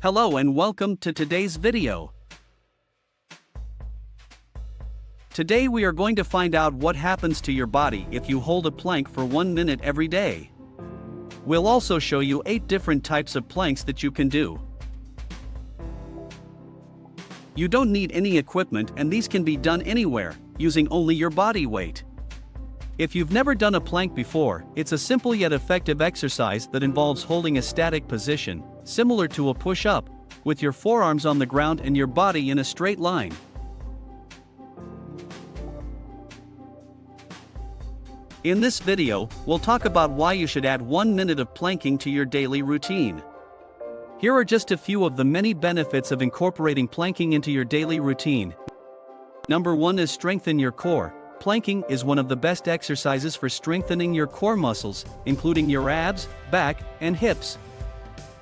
Hello and welcome to today's video. Today we are going to find out what happens to your body if you hold a plank for 1 minute every day. We'll also show you 8 different types of planks that you can do. You don't need any equipment and these can be done anywhere, using only your body weight. If you've never done a plank before, it's a simple yet effective exercise that involves holding a static position, similar to a push-up, with your forearms on the ground and your body in a straight line. In this video, we'll talk about why you should add 1 minute of planking to your daily routine. Here are just a few of the many benefits of incorporating planking into your daily routine. Number 1 is strengthen your core. Planking is one of the best exercises for strengthening your core muscles, including your abs, back, and hips.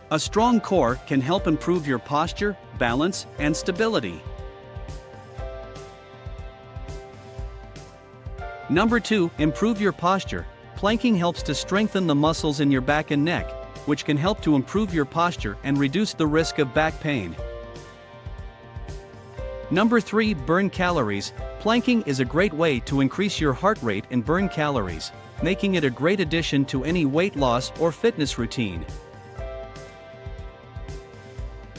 A strong core can help improve your posture, balance, and stability. Number 2, improve your posture. Planking helps to strengthen the muscles in your back and neck, which can help to improve your posture and reduce the risk of back pain. Number 3, burn calories. Planking is a great way to increase your heart rate and burn calories, making it a great addition to any weight loss or fitness routine.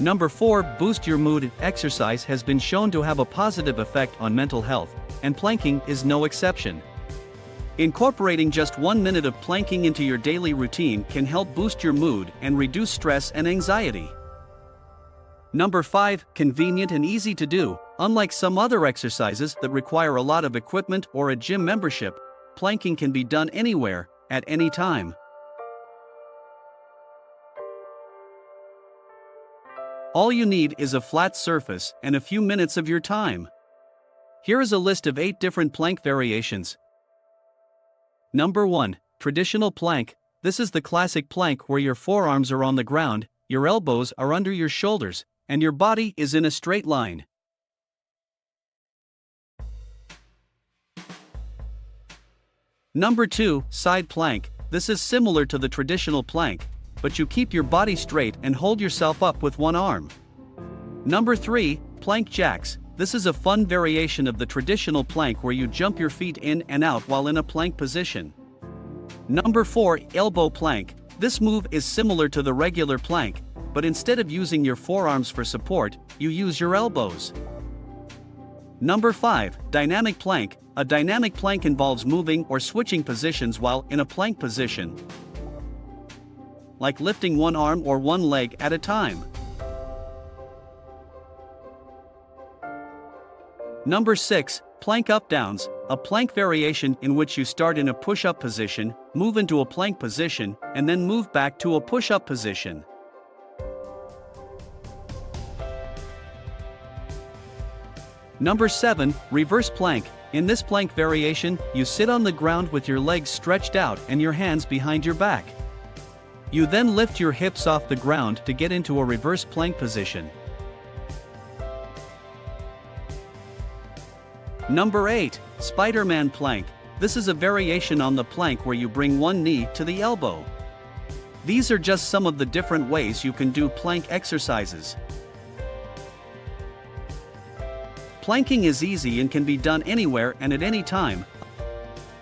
Number 4, boost your mood. Exercise has been shown to have a positive effect on mental health, and planking is no exception. Incorporating just 1 minute of planking into your daily routine can help boost your mood and reduce stress and anxiety. Number 5, convenient and easy to do. Unlike some other exercises that require a lot of equipment or a gym membership, planking can be done anywhere, at any time. All you need is a flat surface and a few minutes of your time. Here is a list of 8 different plank variations. Number 1, traditional plank. This is the classic plank where your forearms are on the ground, your elbows are under your shoulders, and your body is in a straight line. Number 2, side plank. This is similar to the traditional plank, but you keep your body straight and hold yourself up with one arm. Number 3, plank jacks. This is a fun variation of the traditional plank where you jump your feet in and out while in a plank position. Number 4, elbow plank. This move is similar to the regular plank, but instead of using your forearms for support, you use your elbows. Number 5, dynamic plank. A dynamic plank involves moving or switching positions while in a plank position, like lifting one arm or one leg at a time. Number 6, plank up-downs. A plank variation in which you start in a push-up position, move into a plank position, and then move back to a push-up position. Number 7, reverse plank. In this plank variation, you sit on the ground with your legs stretched out and your hands behind your back. You then lift your hips off the ground to get into a reverse plank position. Number 8, Spiderman Plank. This is a variation on the plank where you bring one knee to the elbow. These are just some of the different ways you can do plank exercises. Planking is easy and can be done anywhere and at any time,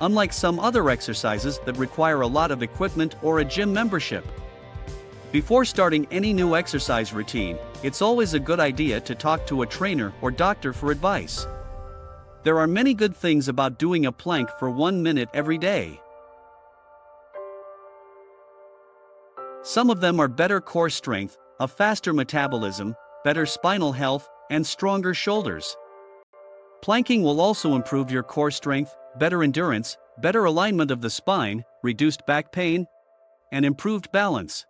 unlike some other exercises that require a lot of equipment or a gym membership. Before starting any new exercise routine, it's always a good idea to talk to a trainer or doctor for advice. There are many good things about doing a plank for 1 minute every day. Some of them are better core strength, a faster metabolism, better spinal health, and stronger shoulders. Planking will also improve your core strength, better endurance, better alignment of the spine, reduced back pain, and improved balance.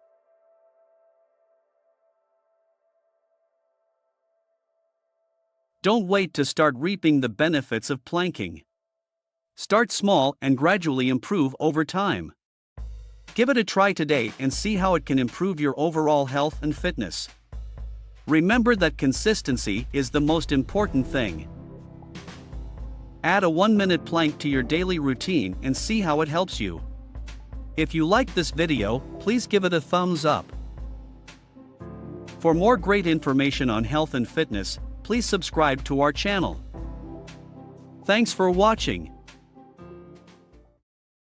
Don't wait to start reaping the benefits of planking. Start small and gradually improve over time. Give it a try today and see how it can improve your overall health and fitness. Remember that consistency is the most important thing. Add a 1 minute plank to your daily routine and see how it helps you. If you liked this video, please give it a thumbs up. For more great information on health and fitness, please subscribe to our channel. Thanks for watching.